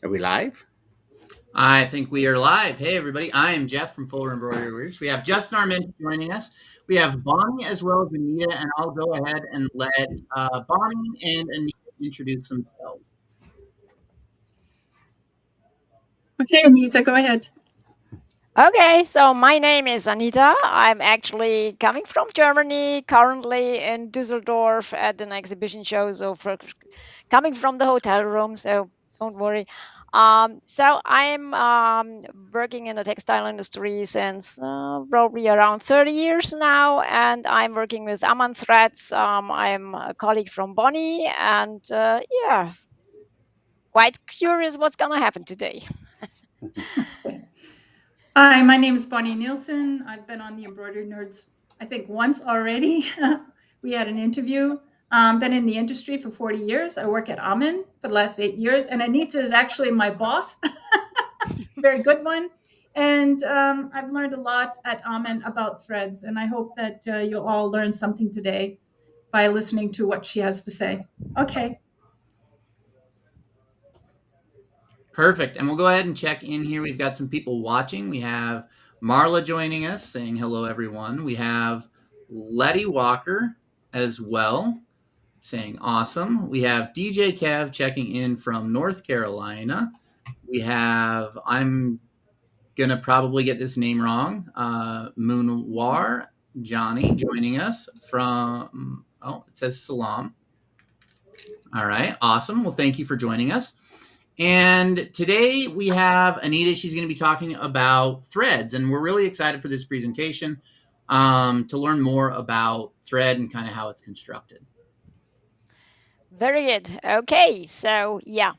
Are we live? I think we are live. Hey, everybody. I am Jeff from Fuller Embroidery Nerds. We have Justin Arment joining us. We have Bonnie as well as Anita, and I'll go ahead and let Bonnie and Anita introduce themselves. Okay, Anita, go ahead. Okay, so my name is Anita. I'm actually coming from Germany, currently in Düsseldorf at an exhibition show. Coming from the hotel room, so don't worry. So I'm working in the textile industry since probably around 30 years now, and I'm working with AMANN Threads. I'm a colleague from Bonnie, and yeah, quite curious what's gonna happen today. Hi, my name is Bonnie Nielsen. I've been on the Embroidery Nerds, I think, once already. We had an interview. Been in the industry for 40 years. I work at AMANN for the last 8 years, and Anita is actually my boss. Very good one. And I've learned a lot at AMANN about threads, and I hope that you'll all learn something today by listening to what she has to say. Okay. Perfect. And we'll go ahead and check in here. We've got some people watching. We have Marla joining us, saying hello, everyone. We have Letty Walker as well, saying awesome. We have DJ Kev checking in from North Carolina. We have, I'm going to probably get this name wrong, Moonwar Johnny joining us from, it says Salam. All right, awesome. Well, thank you for joining us. And today we have Anita. She's going to be talking about threads, and we're really excited for this presentation to learn more about thread and kind of how it's constructed. Very good. Okay, so yeah.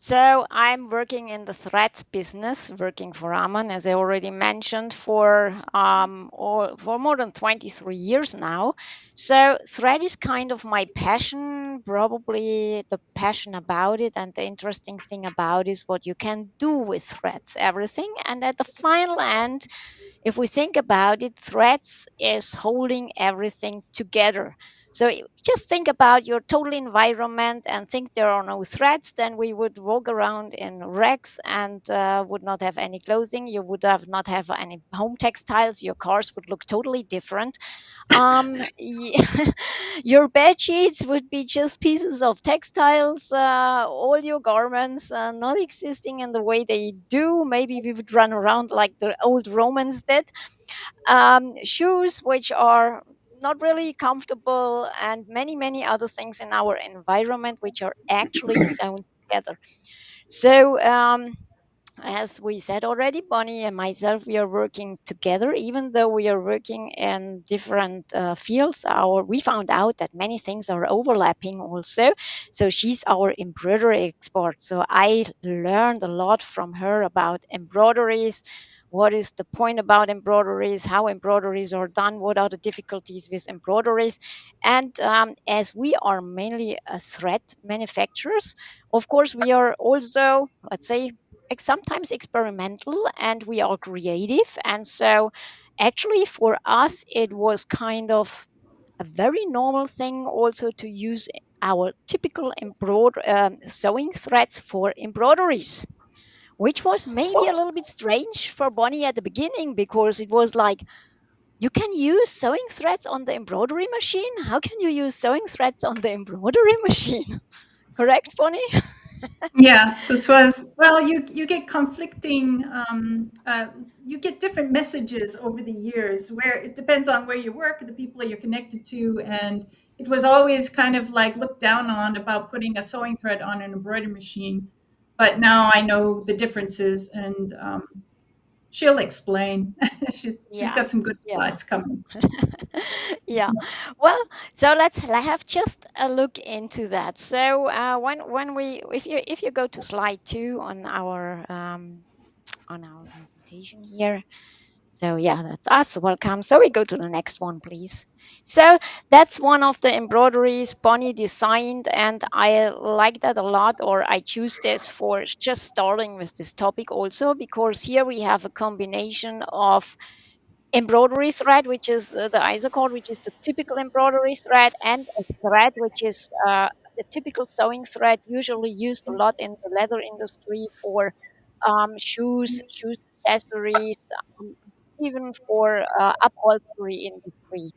So I'm working in the threads business, working for AMANN, as I already mentioned, for more than 23 years now. So thread is kind of my passion, probably the passion about it, and the interesting thing about it is what you can do with threads, everything. And at the final end, if we think about it, threads is holding everything together. So just think about your total environment and think there are no threads, then we would walk around in rags and would not have any clothing. You would have not have any home textiles. Your cars would look totally different. Your bed sheets would be just pieces of textiles. All your garments not existing in the way they do. Maybe we would run around like the old Romans did. Shoes which are not really comfortable, and many other things in our environment which are actually sewn together. So as we said already, Bonnie and myself, we are working together, even though we are working in different fields. We found out that many things are overlapping also. So she's our embroidery expert. So I learned a lot from her about embroideries. What is the point about embroideries? How embroideries are done? What are the difficulties with embroideries? And as we are mainly a thread manufacturers, of course, we are also, let's say, sometimes experimental, and we are creative. And so actually for us it was kind of a very normal thing also to use our typical sewing threads for embroideries, which was maybe a little bit strange for Bonnie at the beginning, because it was like, you can use sewing threads on the embroidery machine? How can you use sewing threads on the embroidery machine? Correct, Bonnie? Yeah, this was, well, you get conflicting, you get different messages over the years where it depends on where you work, the people you're connected to. And it was always kind of like looked down on about putting a sewing thread on an embroidery machine. But now I know the differences, and she'll explain. She's got some good Yeah. slides coming. Yeah. Well, so let's have just a look into that. So when we if you go to slide 2 on our presentation here. So yeah, that's us. Welcome. So we go to the next one, please. So that's one of the embroideries Bonnie designed, and I like that a lot, or I choose this for just starting with this topic also, because here we have a combination of embroidery thread, which is the isocord, which is the typical embroidery thread, and a thread which is the typical sewing thread usually used a lot in the leather industry for shoes accessories, even for upholstery industry.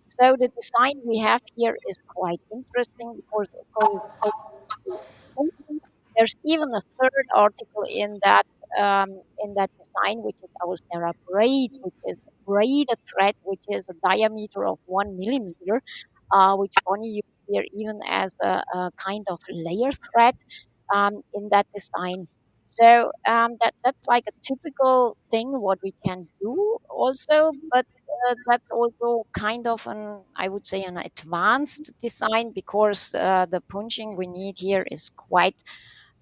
So the design we have here is quite interesting because it goes into. There's even a third article in that design, which is our Sarah braid, which is a braided thread, which is a diameter of 1 millimeter, which Bonnie used here even as a kind of layer thread in that design. So that's like a typical thing what we can do also, but that's also kind of an, I would say, an advanced design because the punching we need here is quite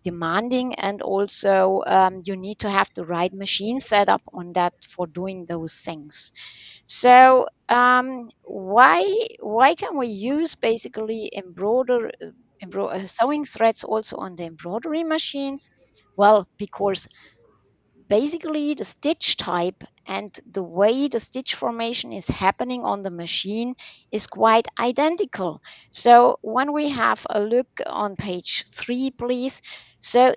demanding, and also you need to have the right machine set up on that for doing those things. So why can we use basically sewing threads also on the embroidery machines? Well, because basically the stitch type and the way the stitch formation is happening on the machine is quite identical. So when we have a look on page 3, please. So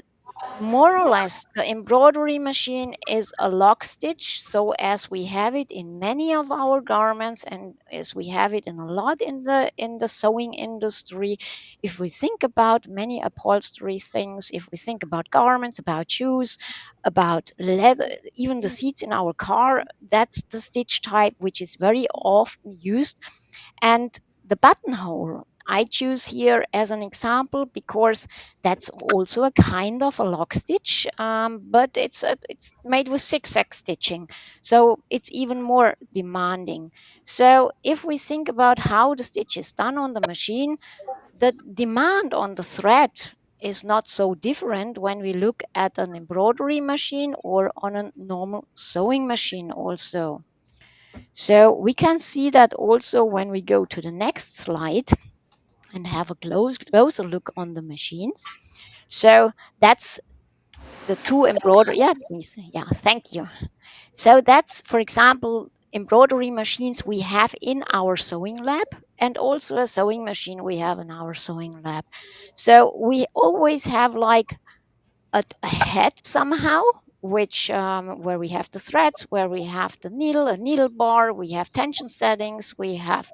more or less, the embroidery machine is a lock stitch, so as we have it in many of our garments, and as we have it in a lot in the sewing industry. If we think about many upholstery things, if we think about garments, about shoes, about leather, even the seats in our car, that's the stitch type which is very often used. And the buttonhole I choose here as an example because that's also a kind of a lock stitch, but it's made with zigzag stitching, so it's even more demanding. So if we think about how the stitch is done on the machine, the demand on the thread is not so different when we look at an embroidery machine or on a normal sewing machine also. So we can see that also when we go to the next slide and have a closer look on the machines. So that's the two embroidery. Yeah, please. Yeah, thank you. So that's, for example, embroidery machines we have in our sewing lab, and also a sewing machine we have in our sewing lab. So we always have like a head somehow, which where we have the threads, where we have the needle, a needle bar, we have tension settings, we have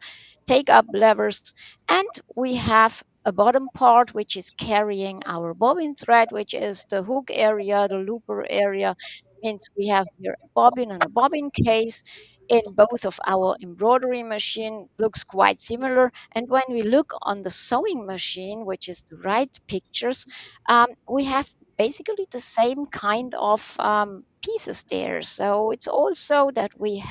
take up levers, and we have a bottom part which is carrying our bobbin thread, which is the hook area, the looper area. Means we have here a bobbin and a bobbin case in both of our embroidery machine, looks quite similar. And when we look on the sewing machine, which is the right pictures, we have basically the same kind of pieces there. So it's also that we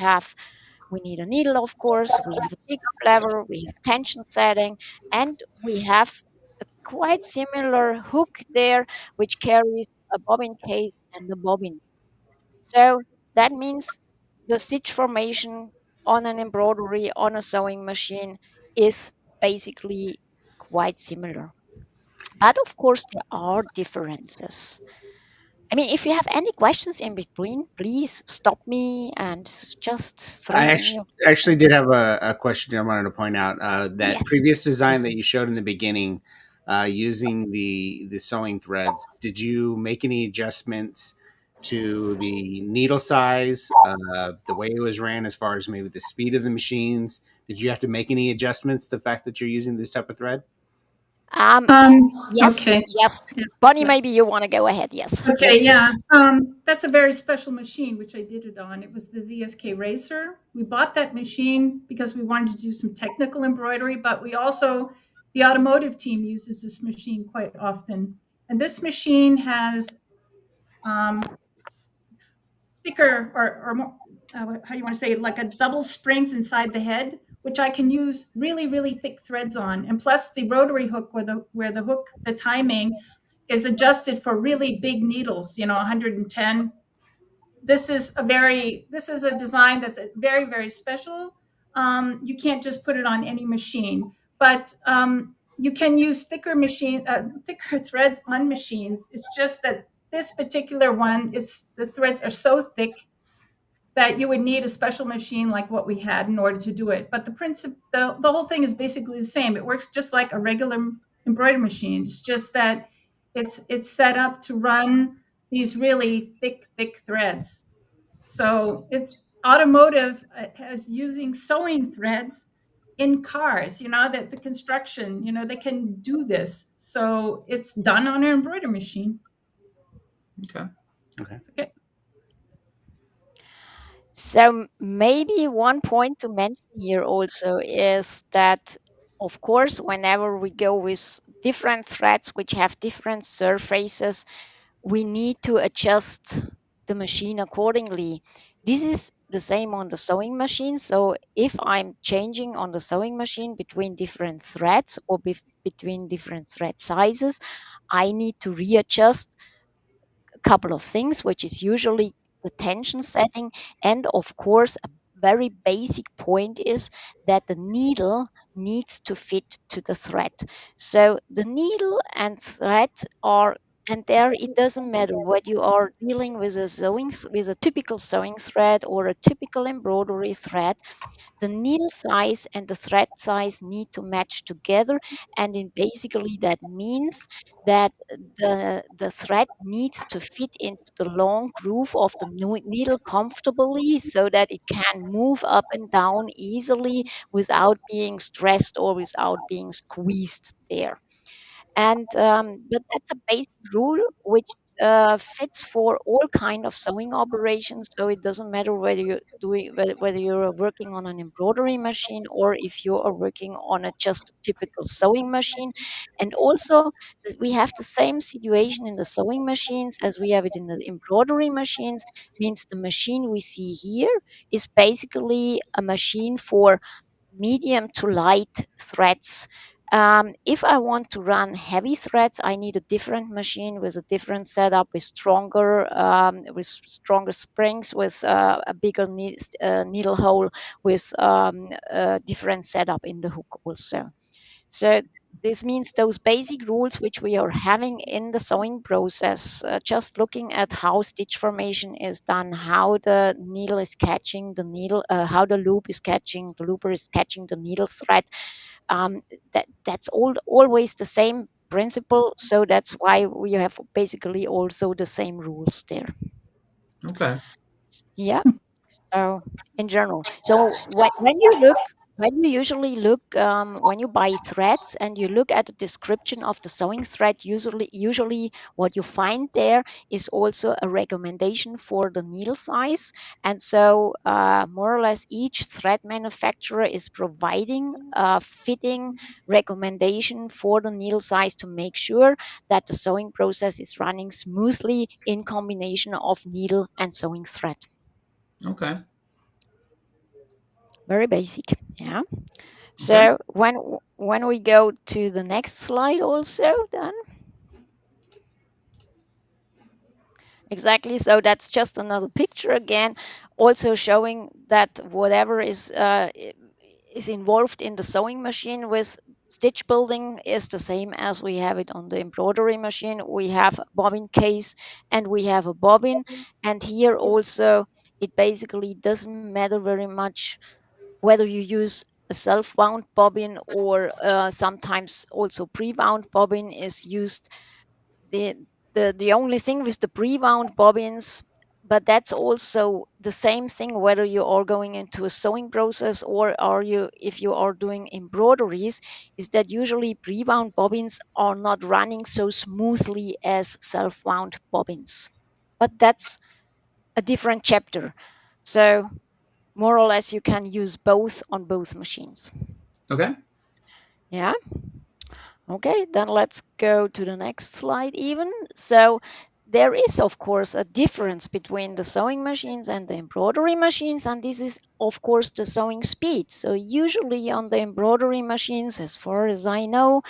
need a needle, of course, we have a pickup lever, we have tension setting, and we have a quite similar hook there, which carries a bobbin case and the bobbin. So that means the stitch formation on an embroidery on a sewing machine is basically quite similar. But of course, there are differences. I mean, if you have any questions in between, please stop me and just I throw in your actually questions. did have a question I wanted to point out. That Yes. previous design that you showed in the beginning, using the sewing threads, did you make any adjustments to the needle size, the way it was ran, as far as maybe the speed of the machines? Did you have to make any adjustments to the fact that you're using this type of thread? Um, Um, yes, okay. yes. Yeah. Bonnie, Yeah. maybe you want to go ahead. Yes, Okay, please. yeah. That's a very special machine, which I did it on. It was the ZSK Racer. We bought that machine because we wanted to do some technical embroidery, but we also, the automotive team uses this machine quite often. And this machine has thicker or more, how do you want to say it, like a double springs inside the head, which I can use really, really thick threads on. And plus the rotary hook where the hook, the timing is adjusted for really big needles, 110. This is a design that's very, very special. You can't just put it on any machine, but you can use thicker threads on machines. It's just that this particular one, the threads are so thick that you would need a special machine like what we had in order to do it. But the whole thing is basically the same. It works just like a regular embroidery machine. It's just that it's set up to run these really thick threads. So it's automotive as using sewing threads in cars, that the construction, they can do this. So it's done on an embroidery machine. Okay. Okay. Okay. So maybe one point to mention here also is that, of course, whenever we go with different threads which have different surfaces, we need to adjust the machine accordingly. This is the same on the sewing machine. So if I'm changing on the sewing machine between different threads or between different thread sizes, I need to readjust a couple of things, which is usually the tension setting. And of course, a very basic point is that the needle needs to fit to the thread. So the needle and thread are, and there it doesn't matter whether you are dealing with with a typical sewing thread or a typical embroidery thread. The needle size and the thread size need to match together, and in basically that means that the thread needs to fit into the long groove of the needle comfortably so that it can move up and down easily without being stressed or without being squeezed there. And but that's a basic rule which fits for all kind of sewing operations. So it doesn't matter whether you're doing whether you're working on an embroidery machine or if you are working on a just typical sewing machine. And also we have the same situation in the sewing machines as we have it in the embroidery machines. Means the machine we see here is basically a machine for medium to light threads. If I want to run heavy threads, I need a different machine with a different setup, with stronger springs, with a bigger needle hole, with a different setup in the hook also. So this means those basic rules which we are having in the sewing process, just looking at how stitch formation is done, how the needle is catching the needle, how the looper is catching the needle thread. That's always the same principle. So that's why we have basically also the same rules there. Okay. Yeah. So in general, so when you look, when you usually look, when you buy threads and you look at the description of the sewing thread, usually what you find there is also a recommendation for the needle size. And so more or less each thread manufacturer is providing a fitting recommendation for the needle size to make sure that the sewing process is running smoothly in combination of needle and sewing thread. Okay. Very basic. Yeah. Okay. So when we go to the next slide also then exactly, so that's just another picture again, also showing that whatever is involved in the sewing machine with stitch building is the same as we have it on the embroidery machine. We have a bobbin case and we have a bobbin, and here also it basically doesn't matter very much whether you use a self-wound bobbin or sometimes also pre-wound bobbin is used. The, the only thing with the pre-wound bobbins, but that's also the same thing whether you are going into a sewing process or are you if you are doing embroideries, is that usually pre-wound bobbins are not running so smoothly as self-wound bobbins. But that's a different chapter. So more or less you can use both on both machines. Okay. Yeah. Okay, then let's go to the next slide even. So there is of course a difference between the sewing machines and the embroidery machines, and this is of course the sewing speed. So usually on the embroidery machines, as far as I know,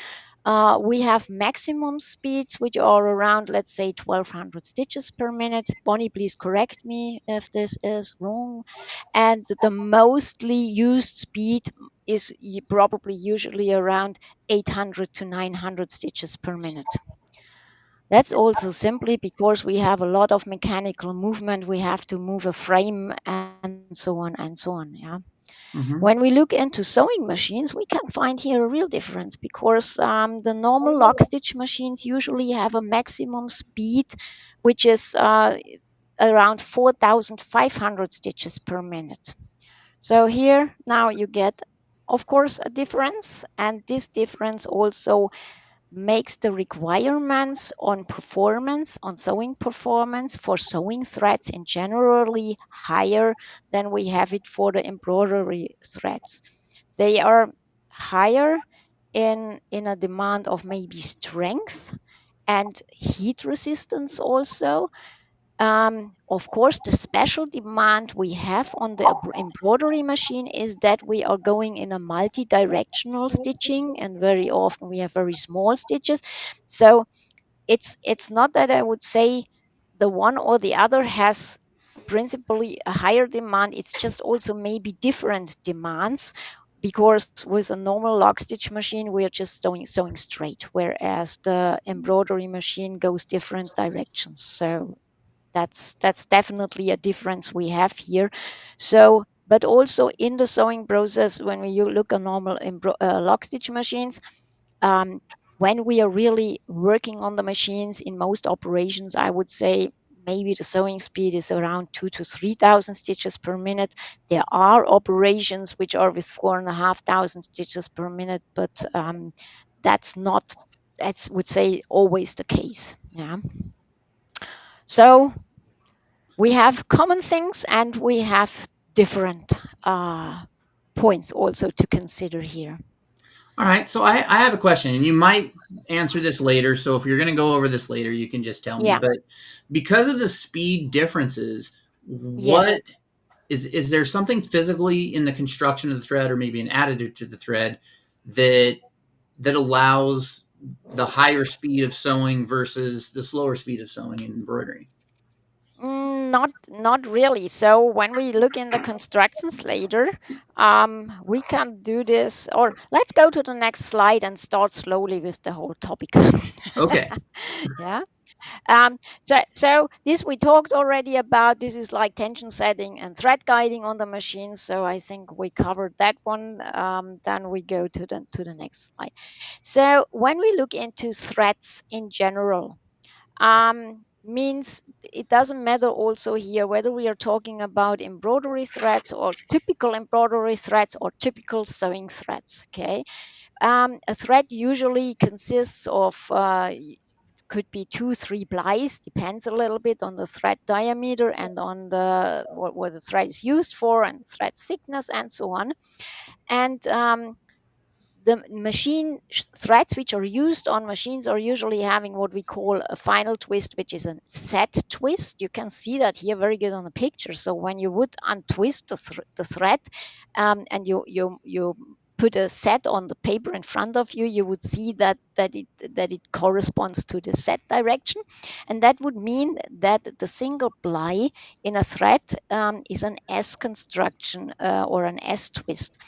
we have maximum speeds which are around, let's say, 1200 stitches per minute. Bonnie, please correct me if this is wrong. And the mostly used speed is probably usually around 800 to 900 stitches per minute. That's also simply because we have a lot of mechanical movement. We have to move a frame and so on and so on. Yeah. Mm-hmm. When we look into sewing machines, we can find here a real difference because the normal lock stitch machines usually have a maximum speed which is around 4,500 stitches per minute. So here now you get, of course, a difference, and this difference also makes the requirements on performance, on sewing performance for sewing threads in generally higher than we have it for the embroidery threads. They are higher in a demand of maybe strength and heat resistance also. Of course, the special demand we have on the embroidery machine is that we are going in a multi-directional stitching, and very often we have very small stitches. So it's not that I would say the one or the other has principally a higher demand. It's just also maybe different demands, because with a normal lock stitch machine we are just sewing straight, whereas the embroidery machine goes different directions. So that's definitely a difference we have here. So, but also in the sewing process, when we look at normal lock stitch machines, um, when we are really working on the machines in most operations, I would say maybe the sewing speed is around 2 to 3,000 stitches per minute. There are operations which are with 4,500 stitches per minute, but that's not, that's would say always the case. Yeah. So we have common things and we have different points also to consider here. All right. So I have a question, and you might answer this later. So if you're going to go over this later, you can just tell me. Yeah. But because of the speed differences, what Yes. is there something physically in the construction of the thread, or maybe an additive to the thread, that allows the higher speed of sewing versus the slower speed of sewing in embroidery? Not really. So when we look in the constructions later, we can do this. Or let's go to the next slide and start slowly with the whole topic. Okay. Yeah. So this we talked already about. This is like tension setting and thread guiding on the machine. So I think we covered that one. Then we go to the next slide. So when we look into threads in general, means it doesn't matter also here whether we are talking about embroidery threads or typical embroidery threads or typical sewing threads. Okay. A thread usually consists of could be 2-3 plies, depends a little bit on the thread diameter and on the what the thread is used for and thread thickness and so on. And the machine threads which are used on machines are usually having what we call a final twist, which is a set twist. You can see that here very good on the picture. So when you would untwist the thread and you put a set on the paper in front of you, you would see that it corresponds to the set direction, and that would mean that the single ply in a thread is an S construction or an S twist.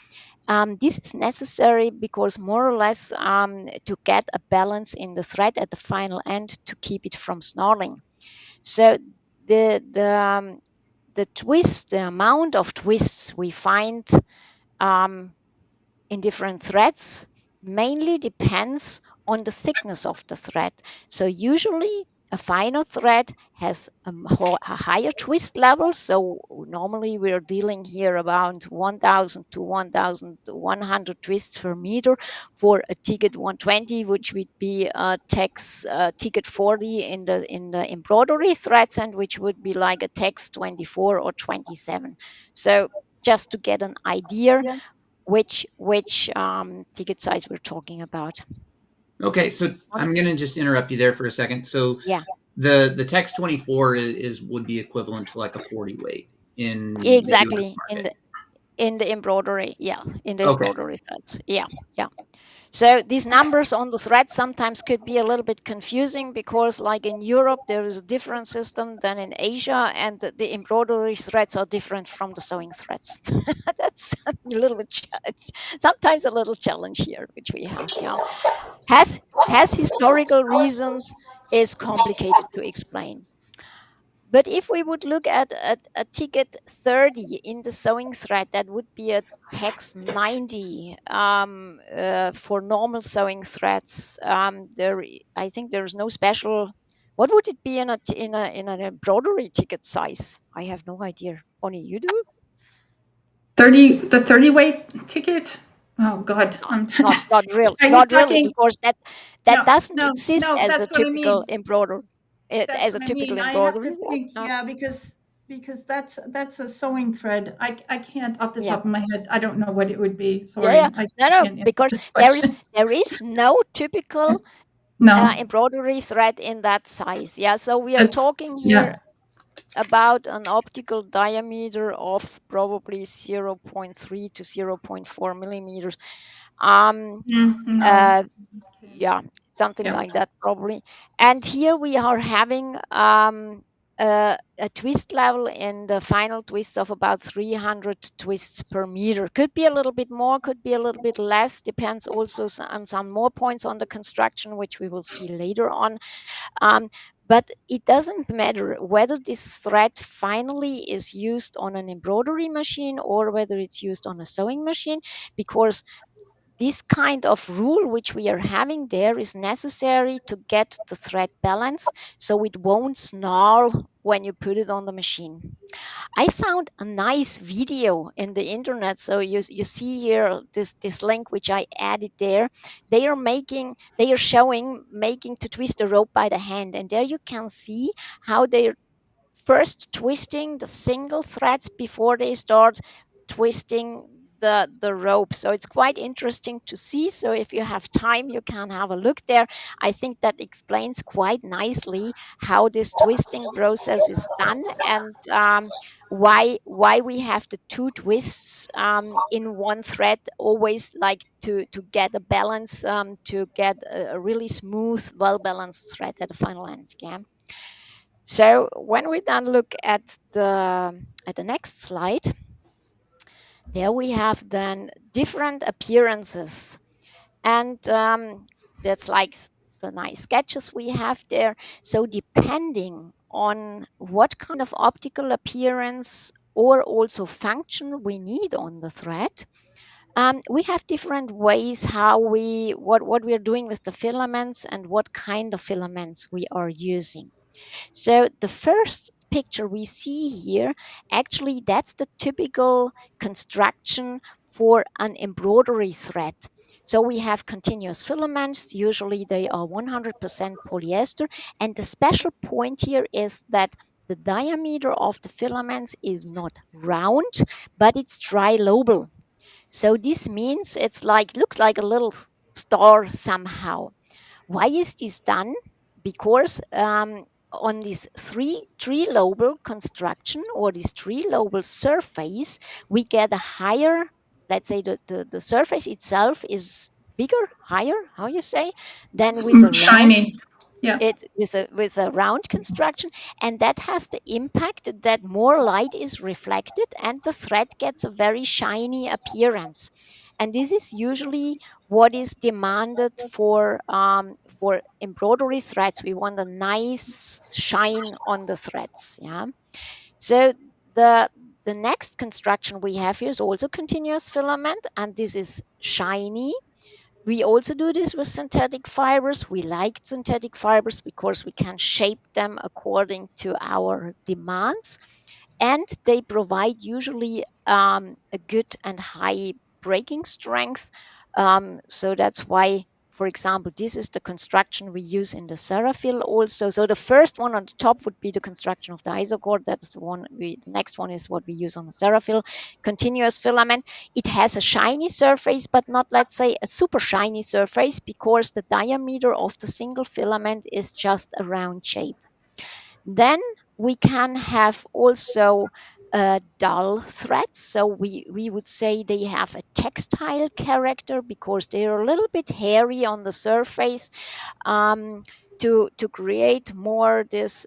This is necessary because more or less to get a balance in the thread at the final end to keep it from snarling. So the twist, the amount of twists we find in different threads mainly depends on the thickness of the thread. So usually a finer thread has a higher twist level. So normally we're dealing here about 1,000 to 1,100 twists per meter for a ticket 120, which would be a tex ticket 40 in the embroidery threads, and which would be like a tex 24 or 27. So just to get an idea which ticket size we're talking about. Okay, so I'm going to just interrupt you there for a second. So Yeah, the Tex 24 is would be equivalent to like a 40 weight in the US exactly. market. In the embroidery, yeah, in the Okay. embroidery threads, yeah. So these numbers on the thread sometimes could be a little bit confusing because, like in Europe, there is a different system than in Asia, and the embroidery threads are different from the sewing threads. That's a little bit sometimes a little challenge here, which we have. Yeah, has historical reasons, is complicated to explain. But if we would look at a ticket 30 in the sewing thread, that would be a text 90 for normal sewing threads. I think there's no special. What would it be in in an embroidery ticket size? I have no idea. Bonnie, you do? 30 weight ticket. Oh God, are you Not really, talking? because that No, doesn't no, exist no. as a That's what I typical mean. embroidery, That's as a what I typical mean. I have to embroidery thread. think, No. yeah, because that's a sewing thread. I can't off the Yeah. top of my head. I don't know what it would be. Yeah, yeah. Sorry, I No, no, can't answer because this question. there is no typical No, embroidery thread in that size. Yeah, so we are it's talking here yeah. about an optical diameter of probably zero point 0.3 to 0.4 millimeters. Um, No. uh, Okay. yeah, something Yeah. like that probably. And here we are having a twist level in the final twist of about 300 twists per meter. Could be a little bit more, could be a little bit less, depends also on some more points on the construction, which we will see later on. Um, but it doesn't matter whether this thread finally is used on an embroidery machine or whether it's used on a sewing machine, because this kind of rule which we are having there is necessary to get the thread balanced so it won't snarl when you put it on the machine. I found a nice video in the internet. So you see here this link which I added there. They are showing making to twist a rope by the hand, and there you can see how they're first twisting the single threads before they start twisting the rope. So it's quite interesting to see. So if you have time, you can have a look there. I think that explains quite nicely how this twisting process is done, and why we have the two twists in one thread always, like to get a balance, to get a really smooth, well balanced thread at the final end. Yeah. So when we then look at the next slide, there we have then different appearances, and that's like the nice sketches we have there. So depending on what kind of optical appearance or also function we need on the thread, we have different ways how what we are doing with the filaments and what kind of filaments we are using. So the first picture we see here, actually that's the typical construction for an embroidery thread. So we have continuous filaments, usually they are 100% polyester, and the special point here is that the diameter of the filaments is not round, but it's trilobal. So this means it's like, looks like a little star somehow. Why is this done? Because on this tree lobal construction or this tree lobal surface, we get a higher, let's say the surface itself is bigger, higher, how you say, than with a round Shiny. Yeah. it with a round construction, and that has the impact that more light is reflected and the thread gets a very shiny appearance. And this is usually what is demanded for embroidery threads. We want a nice shine on the threads. Yeah. So the the next construction we have here is also continuous filament, and this is shiny. We also do this with synthetic fibers. We like synthetic fibers because we can shape them according to our demands, and they provide usually a good and high breaking strength. So that's why, for example, this is the construction we use in the Serafil also. So the first one on the top would be the construction of the isocord. That's the one. The next one is what we use on the Serafil continuous filament. It has a shiny surface, but not, let's say, a super shiny surface, because the diameter of the single filament is just a round shape. Then we can have also dull threads. So we would say they have a textile character because they are a little bit hairy on the surface, to create more this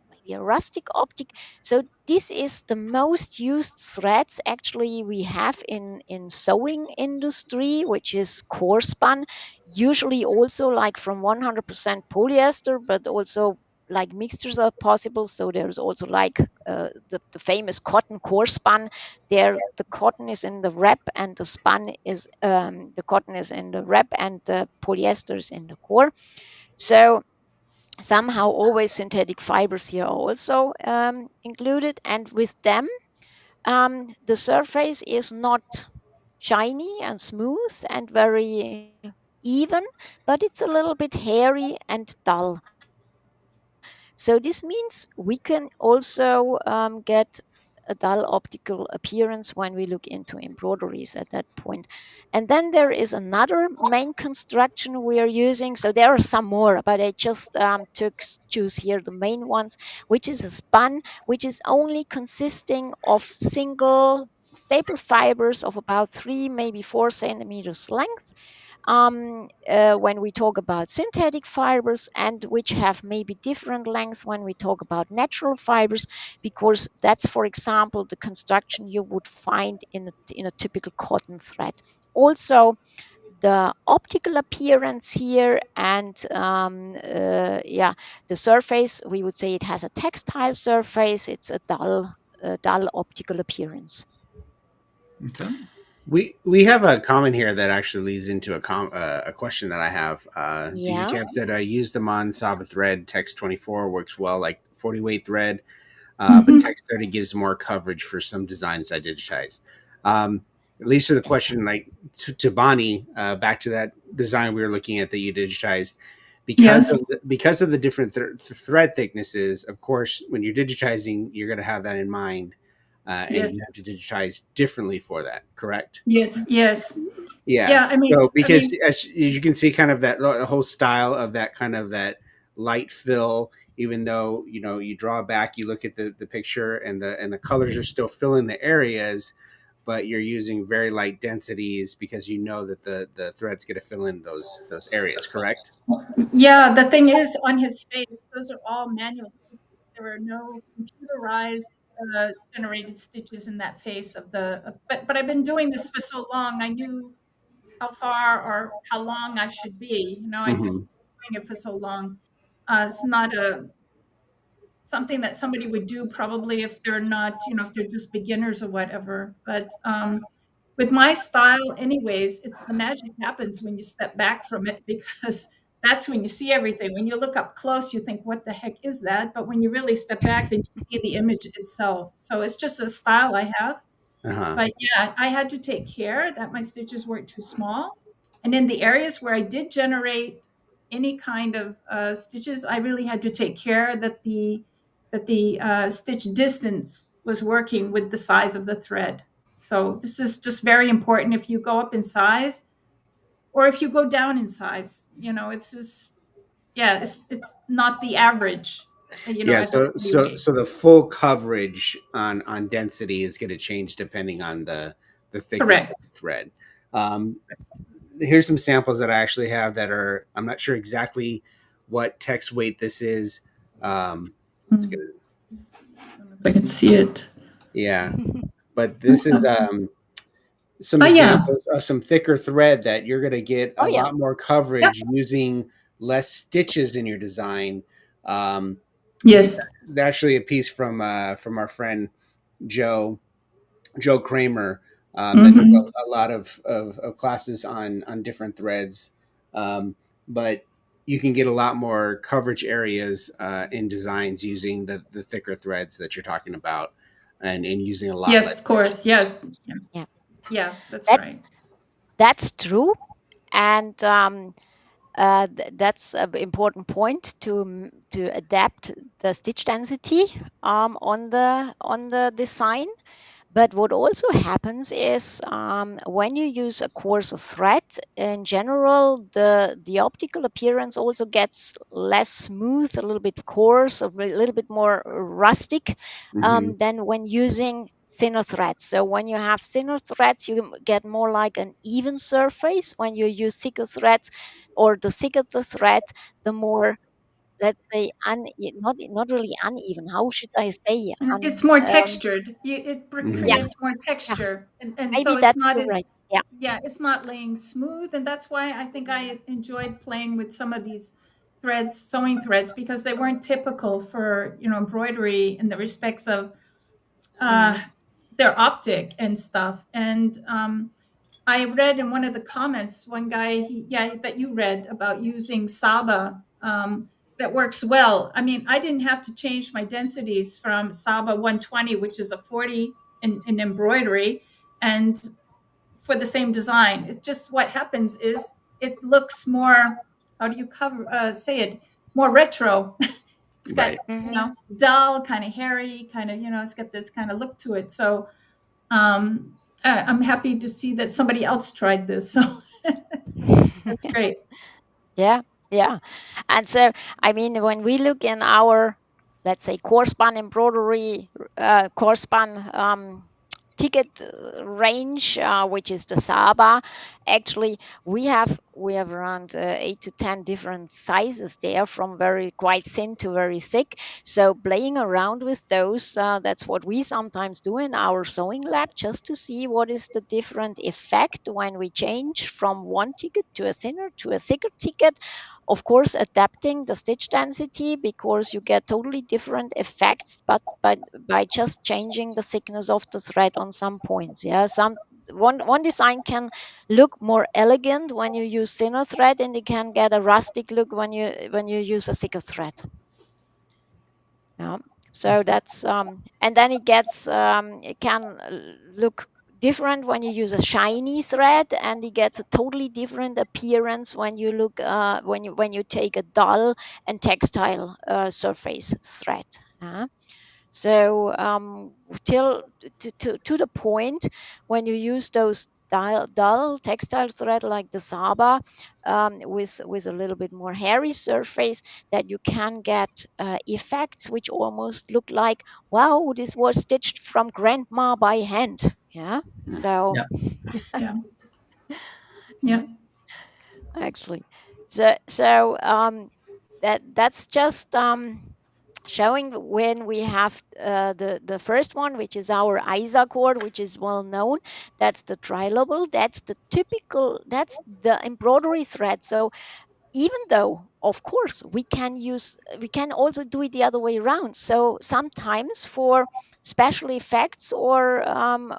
maybe a rustic optic. So this is the most used threads actually we have in sewing industry, which is core spun, usually also like from 100% polyester, but also like mixtures are possible. So there's also like the famous cotton core spun. There, the cotton is in the wrap, and the cotton is in the wrap, and the polyester is in the core. So somehow always synthetic fibers here are also included, and with them, the surface is not shiny and smooth and very even, but it's a little bit hairy and dull. So this means we can also get a dull optical appearance when we look into embroideries at that point. And then there is another main construction we are using. So there are some more, but I just choose here the main ones, which is a spun, which is only consisting of single staple fibers of about 3, maybe 4 centimeters length, when we talk about synthetic fibers, and which have maybe different lengths when we talk about natural fibers, because that's, for example, the construction you would find in a typical cotton thread. Also, the optical appearance here, and yeah, the surface, we would say it has a textile surface. It's a dull optical appearance. Okay. We have a comment here that actually leads into a question that I have. Yeah. DGCAP said, I use the Mon Saba thread. Text 24 works well like 40 weight thread, but Text 30 gives more coverage for some designs I digitized. At least to the Yes. question, like to Bonnie, back to that design we were looking at that you digitized, because of the different thread thicknesses. Of course, when you're digitizing, you're going to have that in mind. And Yes. you have to digitize differently for that, correct? Yes. Yes. Yeah. Yeah. I mean, So because as you can see, kind of that whole style of that kind of that light fill, even though you draw back, you look at the picture, and the colors are still filling the areas, but you're using very light densities because you know that the thread's going to fill in those areas, correct? yeah, the thing is, on his face, those are all manual stitches. There are no computerized generated stitches in that face of the. But I've been doing this for so long. I knew how far or how long I should be. I Mm-hmm. just doing it for so long. It's not a something that somebody would do probably if they're not, if they're just beginners or whatever. But with my style, anyways, it's the magic happens when you step back from it, because that's when you see everything. When you look up close, you think, what the heck is that? But when you really step back, then you see the image itself. So it's just a style I have. Uh-huh. But yeah, I had to take care that my stitches weren't too small. And in the areas where I did generate any kind of stitches, I really had to take care that the stitch distance was working with the size of the thread. So this is just very important. If you go up in size or if you go down in size, it's just, yeah, it's not the average, Yeah, as a so 40 so weight. so the full coverage on density is going to change depending on the thickness of Correct. the thread. Um, Here's some samples that I actually have that are, I'm not sure exactly what text weight this is. Let's get it. If I can see it. Yeah, but this is some Oh, yeah. examples of some thicker thread that you're going to get Oh a yeah. lot more Yep. coverage using less stitches in your design. Um, this is Yes. actually a piece from our friend Joe Kramer, that does Mhm. a lot of classes on different threads. But you can get a lot more coverage areas in designs using the thicker threads that you're talking about, and using a lot Yes, less of stitches. course. Yes. Yeah, Yeah. yeah, that's That right. that's true, and that's an important point to adapt the stitch density on the design. But what also happens is, when you use a coarser thread, in general, the optical appearance also gets less smooth, a little bit coarse, a little bit more rustic, Hmm. than when using thinner threads. So when you have thinner threads, you get more like an even surface. When you use thicker threads, or the thicker the thread, the more, let's say, not really uneven. How should I say? It's more textured. Yeah, Hmm. Creates more yeah. texture, and Maybe so it's that's not the as, right. Yeah. yeah, it's not laying smooth, and that's why I think I enjoyed playing with some of these threads, sewing threads, because they weren't typical for, embroidery in the respects of their optic and stuff. And I read in one of the comments, one guy, that you read about using Saba, that works well. I mean, I didn't have to change my densities from Saba 120, which is a 40 in embroidery, and for the same design. It's just what happens is it looks more, how do you say it, more retro. It's got, Right. dull, kind of hairy, kind of, it's got this kind of look to it. So I'm happy to see that somebody else tried this. So that's great. Yeah, yeah. And so, I mean, when we look in our, let's say, core span embroidery, core span ticket range, which is the Saba, actually we have around 8 to 10 different sizes there, from very quite thin to very thick. So playing around with those, that's what we sometimes do in our sewing lab, just to see what is the different effect when we change from one ticket to a thinner to a thicker ticket. Of course, adapting the stitch density, because you get totally different effects, but by just changing the thickness of the thread on some points. Yeah, one design can look more elegant when you use thinner thread, and you can get a rustic look when you use a thicker thread. Yeah. So that's and then it can look different when you use a shiny thread, and it gets a totally different appearance when you look when you take a dull and textile surface thread. So to the point, when you use those dull textile thread like the Saba, with a little bit more hairy surface, that you can get effects which almost look like, wow, this was stitched from grandma by hand. Yeah. So Yeah. Yeah. actually, that's just showing when we have the first one, which is our ISA cord, which is well known. That's the trilobal. That's the typical. That's the embroidery thread. So even though, of course, we can also do it the other way around. So sometimes for special effects, or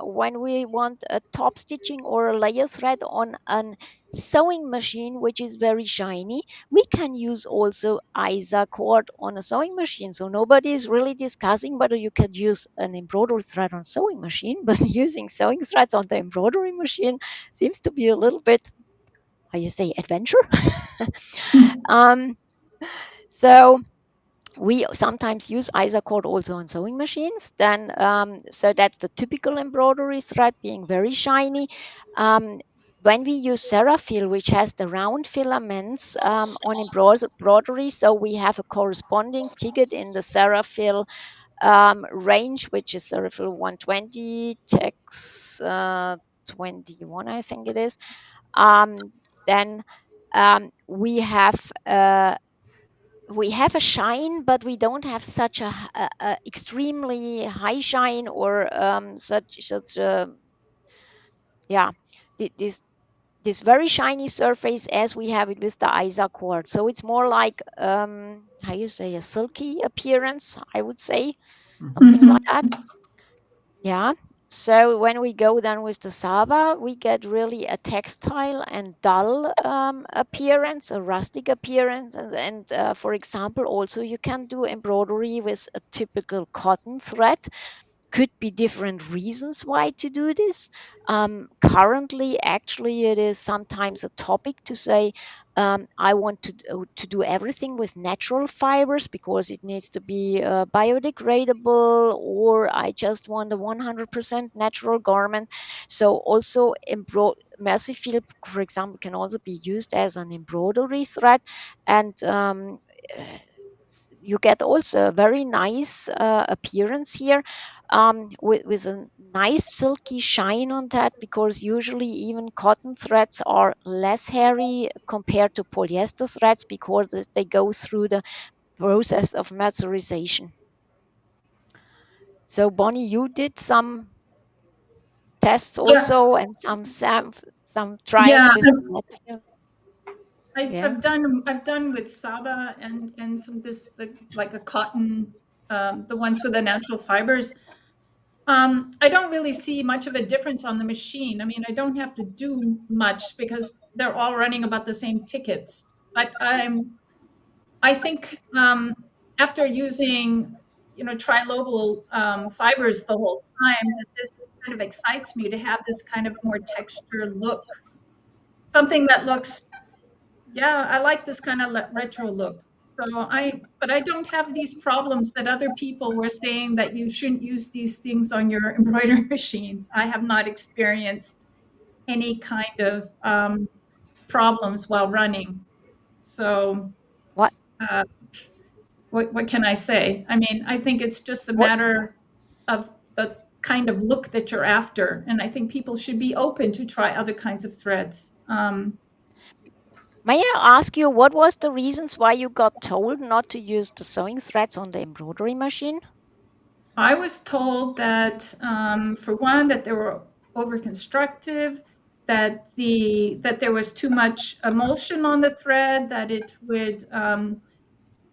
when we want a top stitching or a layer thread on a sewing machine which is very shiny, we can use also ISA cord on a sewing machine. So nobody is really discussing whether you can use an embroidery thread on sewing machine, but using sewing threads on the embroidery machine seems to be a little bit, how you say, adventure. um, so we sometimes use ISA cord also on sewing machines. Then, so that's the typical embroidery thread, being very shiny. When we use Serafil, which has the round filaments on embroidery, so we have a corresponding ticket in the Serafil range, which is Serafil 120, Tex 21, I think it is. Then we have a shine, but we don't have such a extremely high shine, or such yeah, this very shiny surface as we have it with the ISA cord. So it's more like how you say, a silky appearance, I would say, something like that. Yeah. So when we go then with the Saba, we get really a textile and dull appearance, a rustic appearance. And for example, also you can do embroidery with a typical cotton thread. Could be different reasons why to do this. Currently, actually, it is sometimes a topic to say, I want to do everything with natural fibers because it needs to be biodegradable, or I just want a 100% natural garment. So also Mercy Field, for example, can also be used as an embroidery thread, and you get also a very nice appearance here, with a nice silky shine on that, because usually even cotton threads are less hairy compared to polyester threads, because they go through the process of mercerization. So Bonnie, you did some tests also, and some trials with the material. Yeah. I've done with Saba and some this like a cotton, the ones with the natural fibers. I don't really see much of a difference on the machine. I mean, I don't have to do much because they're all running about the same tickets. But I think after using trilobal fibers the whole time, that this kind of excites me to have this kind of more texture look, something that looks, yeah, I like this kind of retro look. But I don't have these problems that other people were saying that you shouldn't use these things on your embroidery machines. I have not experienced any kind of problems while running. So, What uh, what can I say? I mean, I think it's just a what matter of the kind of look that you're after, and I think people should be open to try other kinds of threads. May I ask you what was the reasons why you got told not to use the sewing threads on the embroidery machine? I was told that, for one, that they were overconstructive, that there was too much emulsion on the thread, that it would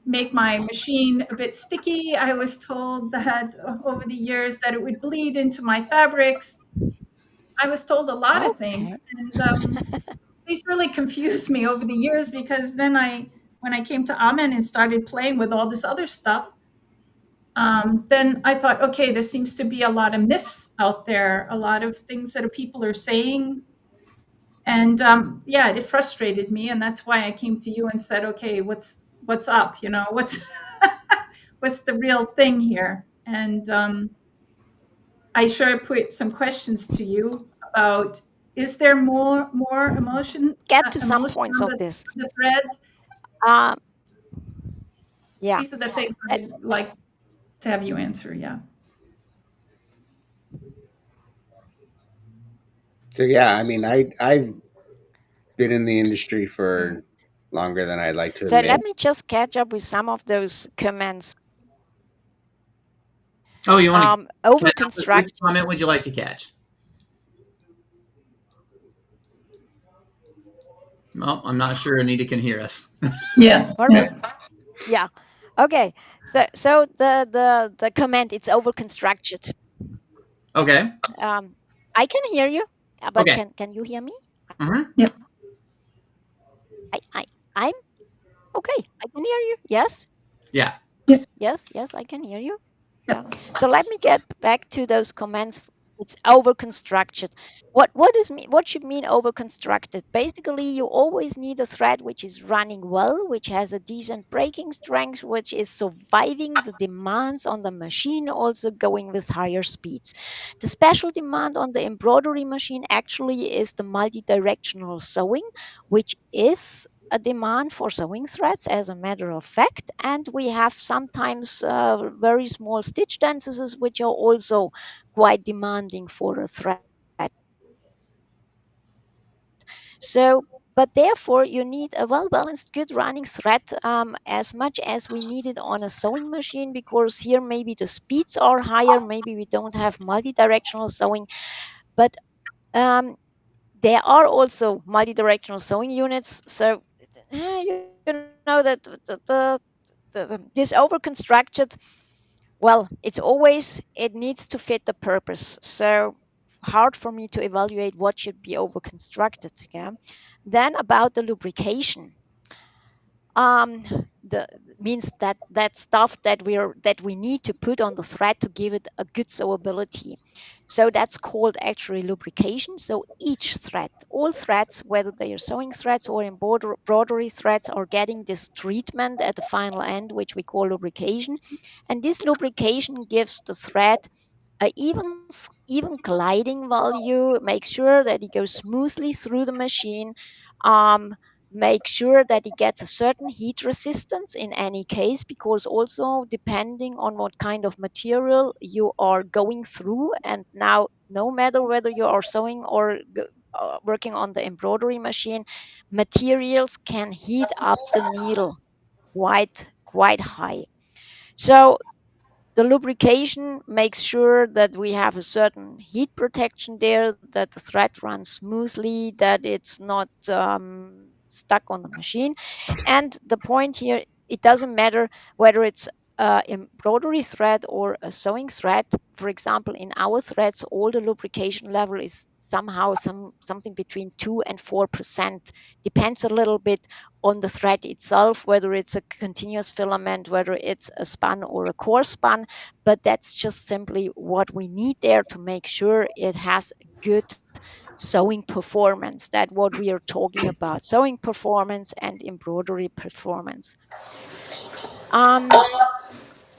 make my machine a bit sticky. I was told that over the years that it would bleed into my fabrics. I was told a lot of things, Okay. and these really confused me over the years because then when I came to AMANN and started playing with all this other stuff, then I thought, okay, there seems to be a lot of myths out there, a lot of things that people are saying. And yeah, it frustrated me. And that's why I came to you and said, okay, what's up? What's what's the real thing here? And I sure put some questions to you about, is there more emotion Get to some emotion points on of this. the threads? Um, yeah. These are the things Uh, I'd like to have you answer. Yeah. So yeah, I mean, I've been in the industry mm. for longer than I'd like to So admit. let me just catch up with some of those comments. Oh, you want to catch up with which Overconstruct. comment would you like to catch? Well, I'm not sure Anita can hear us. Yeah. Perfect. Yeah. Okay. So the comment, it's overconstructed. Okay. I can hear you, but Okay. can you hear me? Mm-hmm. Yep. I'm okay. I can hear you. Yes. Yeah. Yes, I can hear you. Yeah. So let me get back to those comments. It's overconstructed. What should mean overconstructed? Basically, you always need a thread which is running well, which has a decent breaking strength, which is surviving the demands on the machine, also going with higher speeds. The special demand on the embroidery machine actually is the multi-directional sewing, which is a demand for sewing threads, as a matter of fact, and we have sometimes very small stitch densities which are also quite demanding for a thread. So but therefore you need a well balanced good running thread, as much as we need it on a sewing machine, because here maybe the speeds are higher, maybe we don't have multi-directional sewing, but there are also multi-directional sewing units. So you know that this overconstructed, well, it needs to fit the purpose. So hard for me to evaluate what should be overconstructed. Yeah. Then about the lubrication, um the means that stuff that we need to put on the thread to give it a good sewability. So that's called actually lubrication. So each thread, all threads, whether they are sewing threads or embroidery threads, are getting this treatment at the final end, which we call lubrication. And this lubrication gives the thread a even gliding value, make sure that it goes smoothly through the machine, um, make sure that it gets a certain heat resistance in any case, because also depending on what kind of material you are going through, and now no matter whether you are sewing or working on the embroidery machine, materials can heat up the needle quite high. So the lubrication makes sure that we have a certain heat protection there, that the thread runs smoothly, that it's not stuck on the machine. And the point here, it doesn't matter whether it's embroidery thread or a sewing thread. For example, in our threads, all the lubrication level is somehow something between 2 and 4%. Depends a little bit on the thread itself, whether it's a continuous filament, whether it's a spun or a core spun. But that's just simply what we need there to make sure it has good sewing performance. That what we are talking about, sewing performance and embroidery performance. um,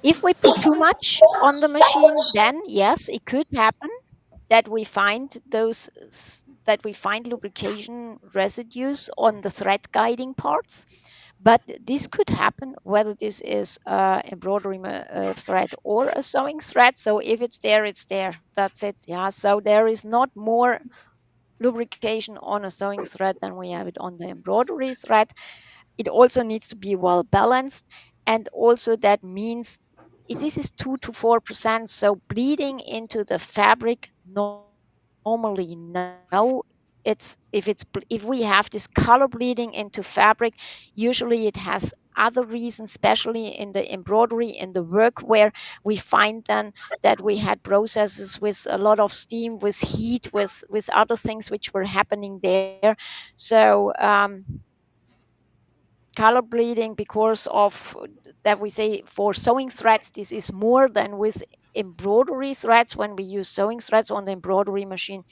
if we put too much on the machine, then yes, it could happen that we find that we find lubrication residues on the thread guiding parts. But this could happen whether this is embroidery thread or a sewing thread. So if it's there, it's there. That's it. Yeah. So there is not more lubrication on a sewing thread than we have it on the embroidery thread. It also needs to be well balanced, and also that means this is 2 to 4%. So bleeding into the fabric, normally no. If we have this color bleeding into fabric, usually it has other reasons, especially in the embroidery, in the work, where we find then that we had processes with a lot of steam, with heat, with other things which were happening there. So color bleeding, because of that, we say for sewing threads this is more than with embroidery threads. When we use sewing threads on the embroidery machine,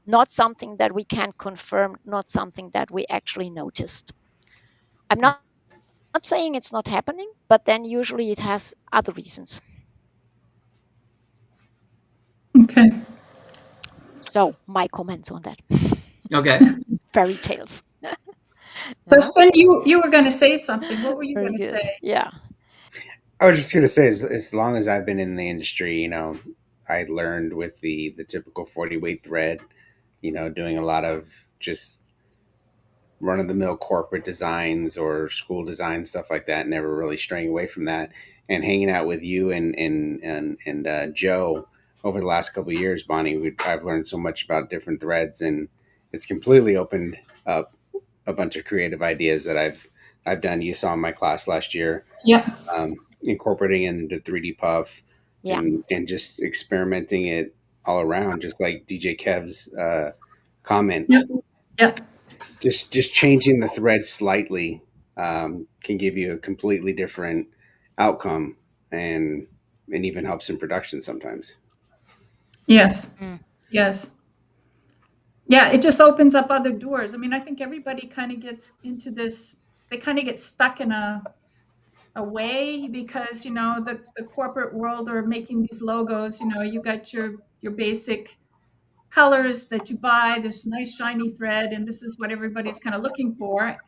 not something that we can confirm, not something that we actually noticed. I'm not saying it's not happening, but then usually it has other reasons. Okay. So my comments on that. Okay. Fairy tales. But then you were going to say something. What were you Very going to good. say? Yeah. I was just gonna say, as long as I've been in the industry, I learned with the typical 40 weight thread, doing a lot of just run of the mill corporate designs or school design stuff like that. Never really straying away from that, and hanging out with you and Joe over the last couple of years, Bonnie. I've learned so much about different threads, and it's completely opened up a bunch of creative ideas that I've done. You saw in my class last year, Yeah. incorporating it into 3D puff, Yeah. and just experimenting it all around, just like DJ Kev's comment. Yeah. Yeah. Just changing the thread slightly can give you a completely different outcome, and even helps in production sometimes. Yes. Mm. Yes. Yeah, it just opens up other doors. I mean, I think everybody kind of gets into this, they kind of get stuck in a way because, the corporate world are making these logos, you got your basic colors that you buy, this nice shiny thread, and this is what everybody's kind of looking for.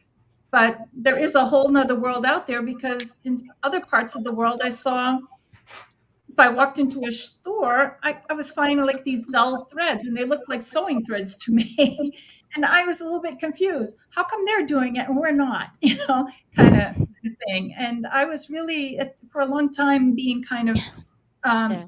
But there is a whole nother world out there, because in other parts of the world, I saw, if I walked into a store, I was finding like these dull threads, and they looked like sewing threads to me. And I was a little bit confused. How come they're doing it and we're not? Kind of thing. And I was really, for a long time, being kind of Yeah.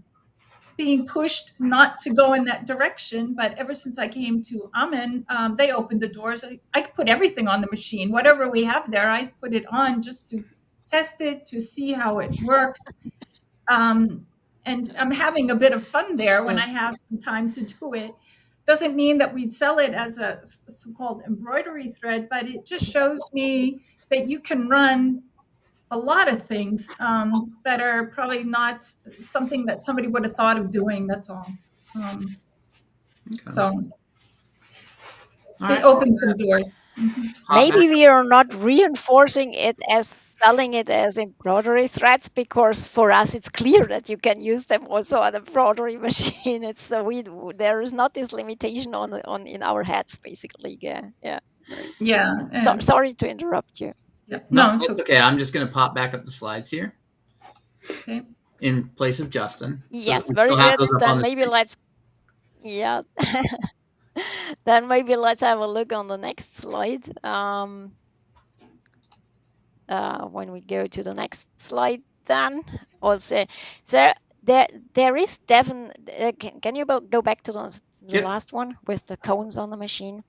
being pushed not to go in that direction. But ever since I came to AMANN, they opened the doors. I could put everything on the machine. Whatever we have there, I put it on just to test it, to see how it works. And I'm having a bit of fun there when I have some time to do it. Doesn't mean that we'd sell it as a so-called embroidery thread, but it just shows me that you can run a lot of things that are probably not something that somebody would have thought of doing. That's all. So it opens some doors. Maybe we are not reinforcing it as selling it as embroidery threads, because for us it's clear that you can use them also on a embroidery machine. It's there is not this limitation on in our heads, basically. Yeah. Yeah. Sorry to interrupt you. Yeah. No, it's okay. I'm just going to pop back up the slides here. Okay. In place of Justin. Yes, So very good. Then maybe screen. then maybe let's have a look on the next slide. When we go to the next slide, then also, so there is definitely. Can you go back to the last one with the cones on the machine?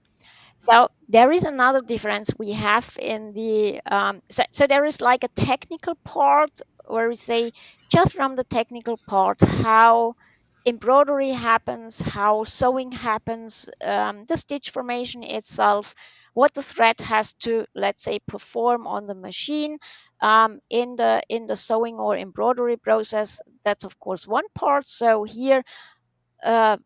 So there is another difference we have in the so there is like a technical part where we say just from the technical part how embroidery happens, how sewing happens, the stitch formation itself, what the thread has to, let's say, perform on the machine in the sewing or embroidery process. That's of course one part. So here uh,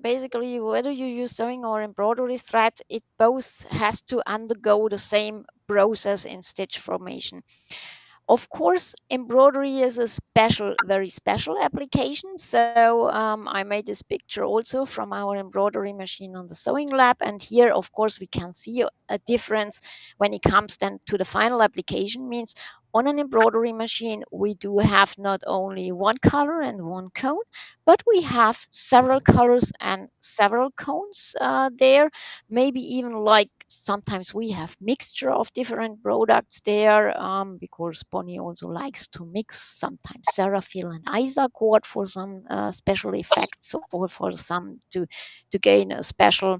basically whether you use sewing or embroidery thread, it both has to undergo the same process in stitch formation. Of course, embroidery is a special, very special application. So I made this picture also from our embroidery machine on the sewing lab. And here, of course, we can see a difference when it comes then to the final application. Means on an embroidery machine, we do have not only one color and one cone, but we have several colors and several cones there. Maybe even like sometimes we have mixture of different products there because Bonnie also likes to mix sometimes Seraphil and Isacord for some special effects or for some to gain a special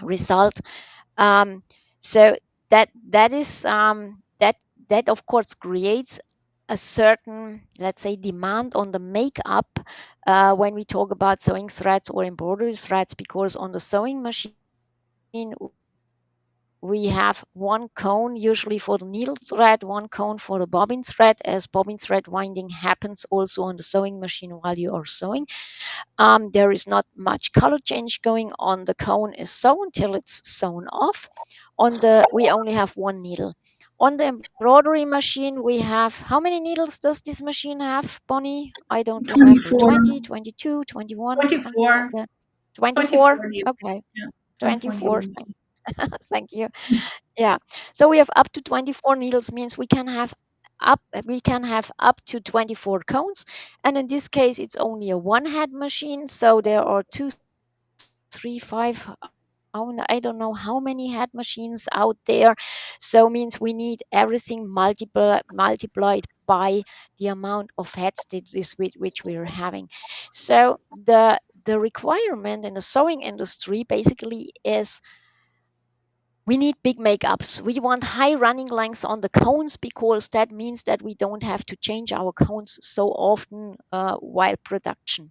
result. Um, so that is that of course creates a certain, let's say, demand on the makeup when we talk about sewing threads or embroidery threads, because on the sewing machine we have one cone usually for the needle thread, one cone for the bobbin thread, as bobbin thread winding happens also on the sewing machine while you are sewing. There is not much color change going on. The cone is sewn till it's sewn off. We only have one needle. On the embroidery machine, we have, how many needles does this machine have, Bonnie? I don't remember. 24, 20, 22, 21, something like 24, that. 24 24? needles. Okay, Yeah, 24 24. needles. Thank you. Yeah. So we have up to 24 needles, means we can have up to 24 cones. And in this case, it's only a one head machine. So there are two, three, five, I don't know how many head machines out there. So means we need everything multiplied by the amount of head stitches which we are having. So the requirement in the sewing industry basically is we need big makeups. We want high running lengths on the cones because that means that we don't have to change our cones so often while production.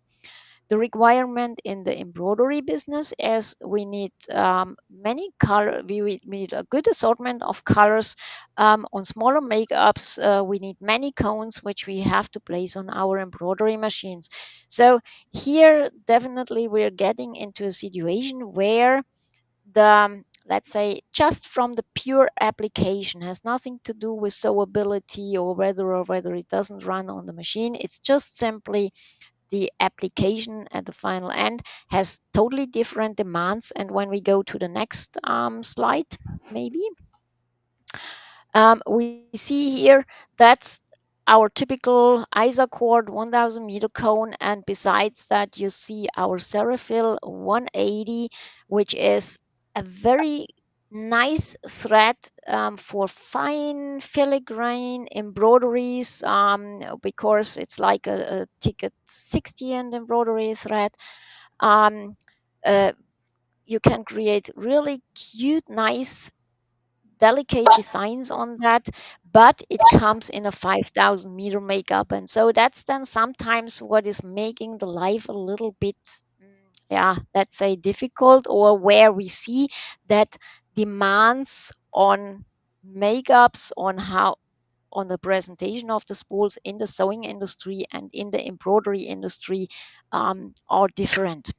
The requirement in the embroidery business is we need many color. We need a good assortment of colors. On smaller makeups, we need many cones which we have to place on our embroidery machines. So here, definitely, we're getting into a situation where the let's say just from the pure application has nothing to do with sewability or whether it doesn't run on the machine. It's just simply the application at the final end has totally different demands. And when we go to the next slide, maybe we see here that's our typical Isacord 1000 meter cone, and besides that you see our Seraphil 180, which is a very nice thread for fine filigrane embroideries because it's like a ticket 60 and embroidery thread. um, uh, you can create really cute, nice, delicate designs on that, but it comes in a 5000 meter makeup. And so that's then sometimes what is making the life a little bit, yeah, let's say difficult, or where we see that demands on makeups, on how on the presentation of the spools in the sewing industry and in the embroidery industry are different.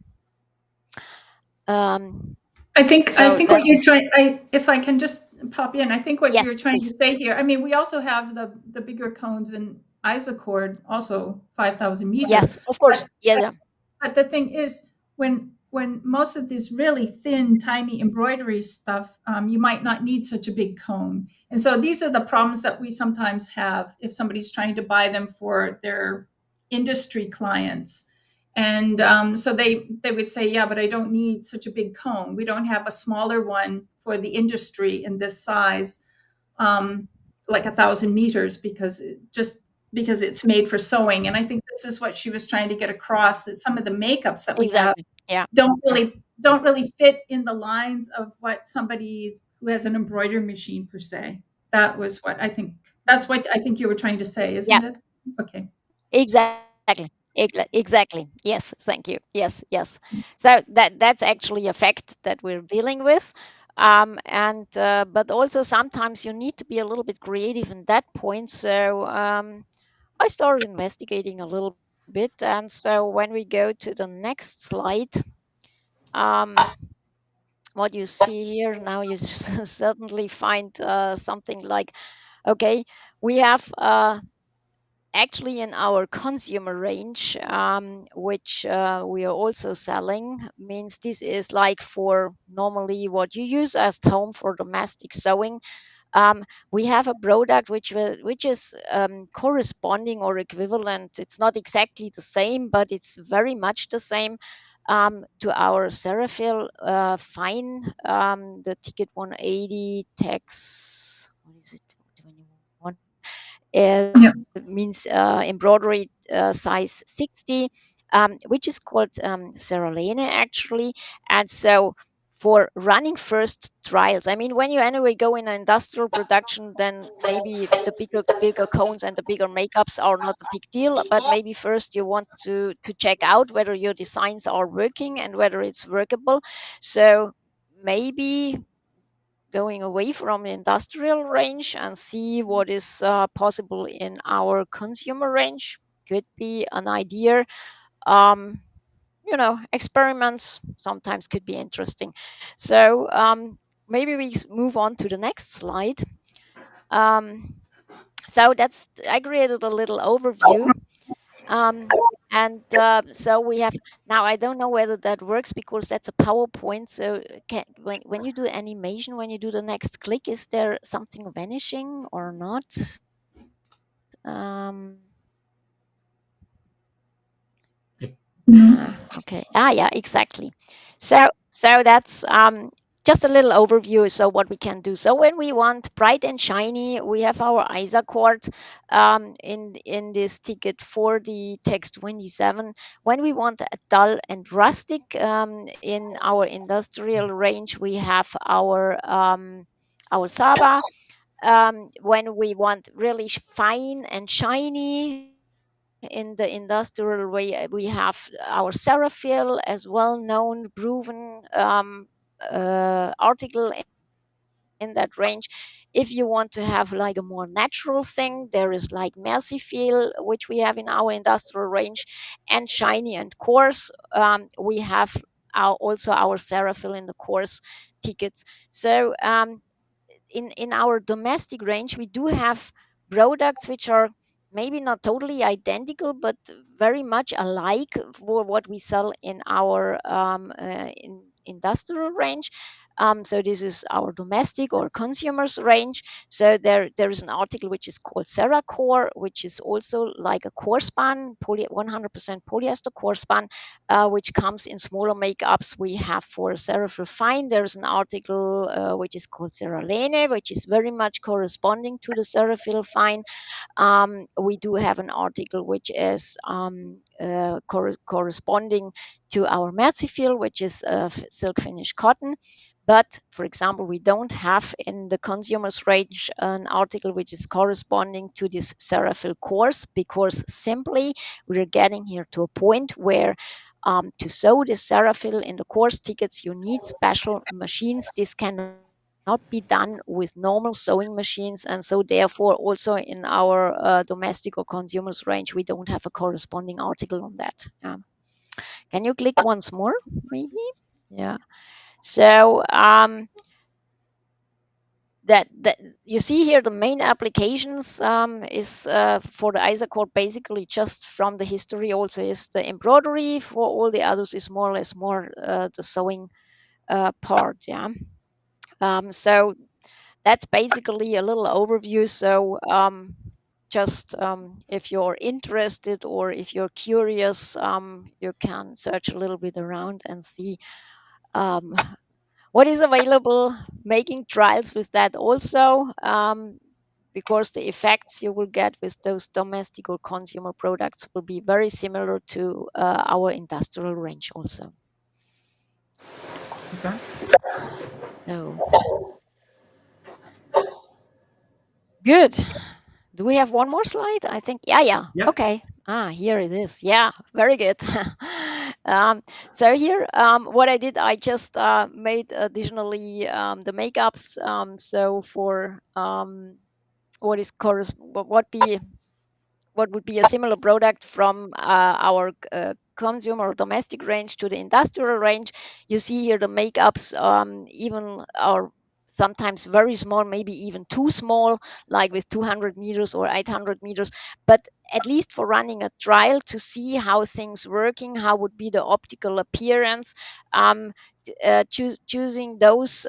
Um, I so think what that's, you're trying, if I can just pop in, I think what yes, you're trying to please. say here. I mean, we also have the bigger cones in Isacord, also 5,000 meter. Yes, of course. But, Yeah, but yeah. but the thing is, when most of this really thin, tiny embroidery stuff, you might not need such a big cone. And so these are the problems that we sometimes have if somebody's trying to buy them for their industry clients. And so they would say, yeah, but I don't need such a big cone. We don't have a smaller one for the industry in this size, like 1,000 meters, because it just because it's made for sewing. And I think this is what she was trying to get across, that some of the makeups that we have Exactly. Yeah. don't really fit in the lines of what somebody who has an embroidery machine per se. That was what I think. That's what I think you were trying to say, Yeah. isn't it? Okay. Exactly. Exactly. Yes. Thank you. Yes. Yes. So that's actually a fact that we're dealing with. And but also sometimes you need to be a little bit creative in that point. So I started investigating a little bit, and so when we go to the next slide, um, what you see here now, you certainly find something like, okay, we have actually in our consumer range, which we are also selling, means this is like for normally what you use at home for domestic sewing. We have a product which is corresponding or equivalent. It's not exactly the same, but it's very much the same to our Serafil fine, the ticket 180 tax. What is it? 21 Yeah. means embroidery size 60, which is called Seralene actually. And so for running first trials, I mean, when you anyway go in an industrial production, then maybe the bigger cones and the bigger makeups are not a big deal. But maybe first you want to check out whether your designs are working and whether it's workable. So maybe going away from the industrial range and see what is possible in our consumer range could be an idea. Um, Experiments sometimes could be interesting. So maybe we move on to the next slide. Um, so I created a little overview. Um, and so we have now. I don't know whether that works because that's a PowerPoint. So when you do animation, when you do the next click, is there something vanishing or not? Um, okay. Yeah, exactly. So that's just a little overview. So what we can do. So when we want bright and shiny, we have our ISA cord in this ticket for the text 27. When we want a dull and rustic in our industrial range, we have our Saba. When we want really fine and shiny in the industrial way, we have our Serafil as well known, proven article in that range. If you want to have like a more natural thing, there is like Mercyfil, which we have in our industrial range, and shiny and coarse. We have also our Serafil in the coarse tickets. So in our domestic range, we do have products which are maybe not totally identical, but very much alike for what we sell in our industrial range. So this is our domestic or consumers range. So there is an article which is called Ceracore, which is also like a core span, 100% polyester core span, which comes in smaller makeups. We have for Seraph Fine, there's an article which is called Seralene, which is very much corresponding to the Seraphil Fine. We do have an article which is corresponding to our Merzifil, which is silk finish cotton. But for example, we don't have in the consumers range an article which is corresponding to this Seraphil course, because simply we're getting here to a point where to sew the Seraphil in the course tickets, you need special machines. This cannot be done with normal sewing machines, and so therefore also in our domestic or consumers range, we don't have a corresponding article on that. Can you click once more, maybe? Yeah. So that you see here, the main applications is for the Isacord, basically just from the history also is the embroidery. For all the others is more or less more the sewing part. Yeah. So that's basically a little overview. So just if you're interested or if you're curious, you can search a little bit around and see what is available, making trials with that also, because the effects you will get with those domestic or consumer products will be very similar to our industrial range also. Okay. So good. Do we have one more slide? I think, yeah. Yep. Okay. Here it is. Yeah, very good. So here, what I did, I just made additionally the makeups. So for what would be a similar product from our consumer or domestic range to the industrial range. You see here the makeups even are sometimes very small, maybe even too small, like with 200 meters or 800 meters. But at least for running a trial to see how things working, how would be the optical appearance, choosing those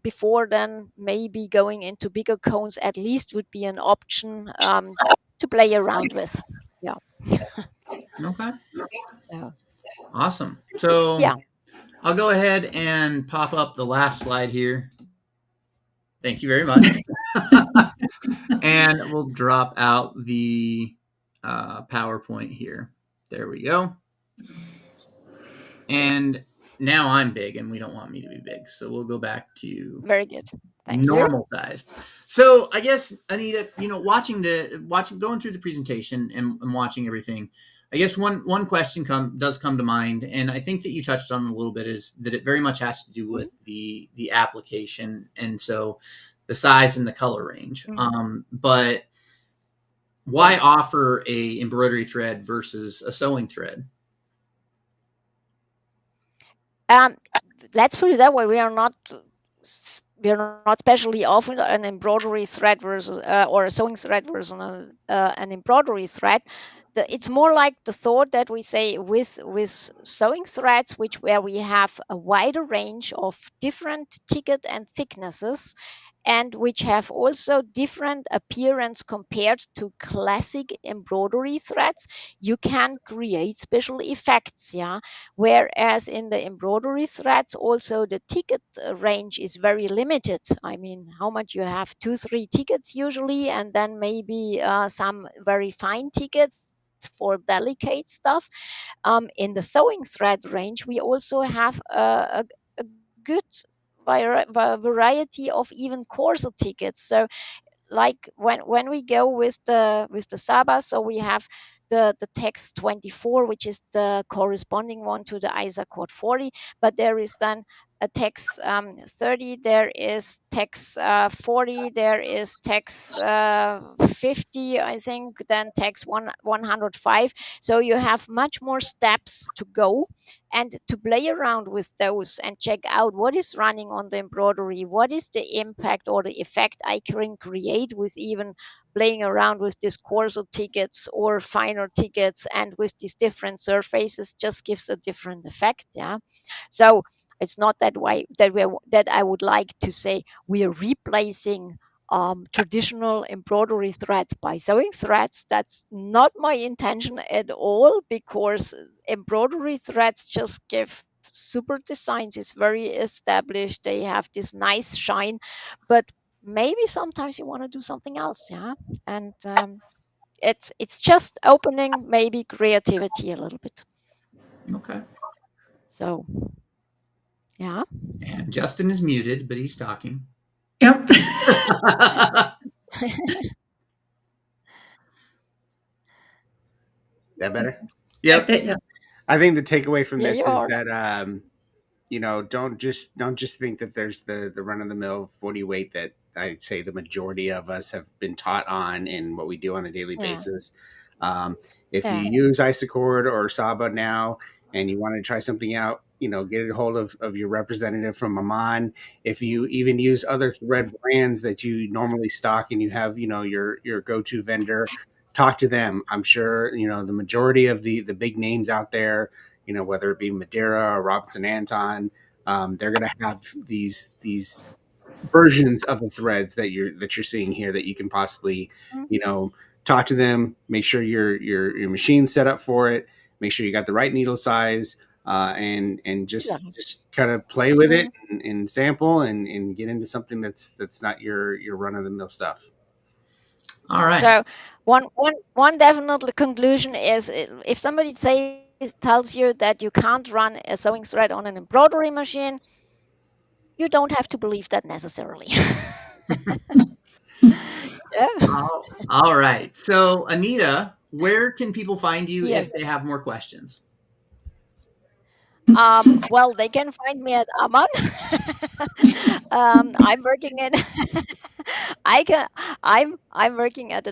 before then maybe going into bigger cones at least would be an option to play around with. Yeah. Okay. So Awesome. So yeah, I'll go ahead and pop up the last slide here. Thank you very much. And we'll drop out the PowerPoint here. There we go. And now I'm big, and we don't want me to be big, so we'll go back to very good. Thank you. normal size. So I guess, Anita, going through the presentation and watching everything, I guess one question does come to mind, and I think that you touched on it a little bit, is that it very much has to do with the application, and so the size and the color range. But why offer a embroidery thread versus a sewing thread? Let's put it that way. We are not specially offering an embroidery thread versus or a sewing thread versus an embroidery thread. It's more like the thought that we say with sewing threads, where we have a wider range of different ticket and thicknesses, and which have also different appearance compared to classic embroidery threads. You can create special effects, yeah. Whereas in the embroidery threads, also the ticket range is very limited. I mean, how much you have? 2-3 tickets usually, and then maybe some very fine tickets for delicate stuff. In the sewing thread range, we also have a good variety of even coarser tickets. So like when we go with the Saba, so we have the text 24, which is the corresponding one to the ISA code 40, but there is then a text 30, there is text 40, there is text 50, I think, then text 105. So you have much more steps to go and to play around with those and check out what is running on the embroidery, what is the impact or the effect I can create with even playing around with these coarser tickets or finer tickets, and with these different surfaces just gives a different effect. Yeah. So it's not that I would like to say we are replacing traditional embroidery threads by sewing threads. That's not my intention at all, because embroidery threads just give super designs. It's very established. They have this nice shine, but maybe sometimes you want to do something else, yeah. And it's just opening maybe creativity a little bit. Okay. So yeah. And Justin is muted, but he's talking. Yep. That better? Yep. Yeah. I think the takeaway from Yeah, this you is are. that don't just think that there's the run of the mill 40 weight that I'd say the majority of us have been taught on in what we do on a daily Yeah. basis. If Yeah. you use Isacord or Saba now and you want to try something out, get a hold of your representative from AMANN. If you even use other thread brands that you normally stock and you have, your go-to vendor, talk to them. I'm sure, the majority of the big names out there, whether it be Madeira or Robinson Anton, they're going to have these versions of the threads that you're seeing here that you can possibly, talk to them, make sure your machine's set up for it, make sure you got the right needle size, and just kind of play with it and sample and get into something that's not your run of the mill stuff. All right. So one definite conclusion is if somebody tells you that you can't run a sewing thread on an embroidery machine, you don't have to believe that necessarily. Yeah. All right. So, Anita, where can people find you if Yes. they have more questions? Well, they can find me at AMANN. I'm working in. I can. I'm working at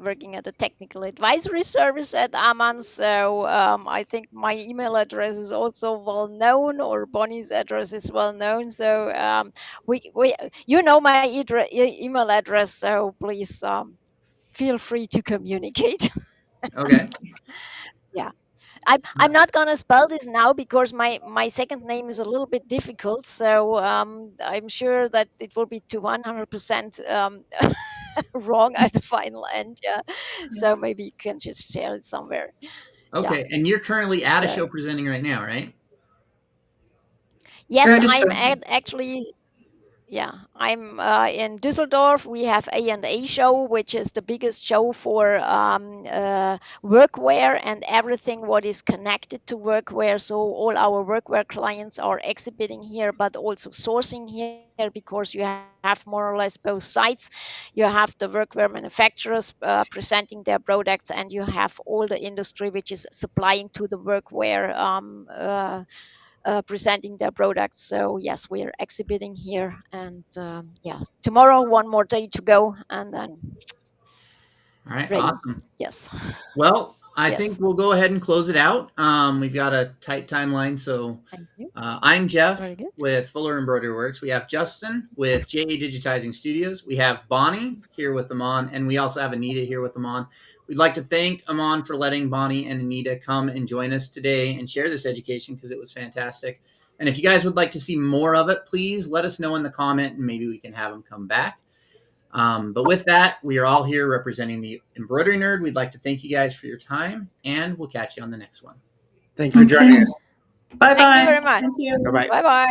working at a technical advisory service at AMANN. So I think my email address is also well known, or Bonnie's address is well known. So we you know my email address. So please feel free to communicate. Okay. Yeah. I'm not gonna spell this now because my second name is a little bit difficult. So I'm sure that it will be to 100% wrong at the final end. Yeah. So maybe you can just share it somewhere. Yeah. Okay. And you're currently at a So show presenting right now, right? yes, Good I'm show. actually. Yeah, I'm in Düsseldorf. We have A&A show, which is the biggest show for workwear and everything what is connected to workwear. So all our workwear clients are exhibiting here, but also sourcing here because you have more or less both sides. You have the workwear manufacturers presenting their products, and you have all the industry which is supplying to the workwear. Presenting their products. So yes, we're exhibiting here, and yeah, tomorrow one more day to go, and then All right. ready. Awesome. Yes, Well, I think yes. we'll go ahead and close it out. We've got a tight timeline. So Thank you. I'm Jeff Very good. with Fuller Embroidery Works. We have Justin with JA Digitizing Studios. We have Bonnie here with AMANN, and we also have Anita here with AMANN. We'd like to thank AMANN for letting Bonnie and Anita come and join us today and share this education because it was fantastic. And if you guys would like to see more of it, please let us know in the comment, and maybe we can have them come back. But with that, we are all here representing the Embroidery Nerd. We'd like to thank you guys for your time, and we'll catch you on the next one. Thank you for joining us. Bye bye. Thank you very much. Thank you. Bye bye. Bye bye.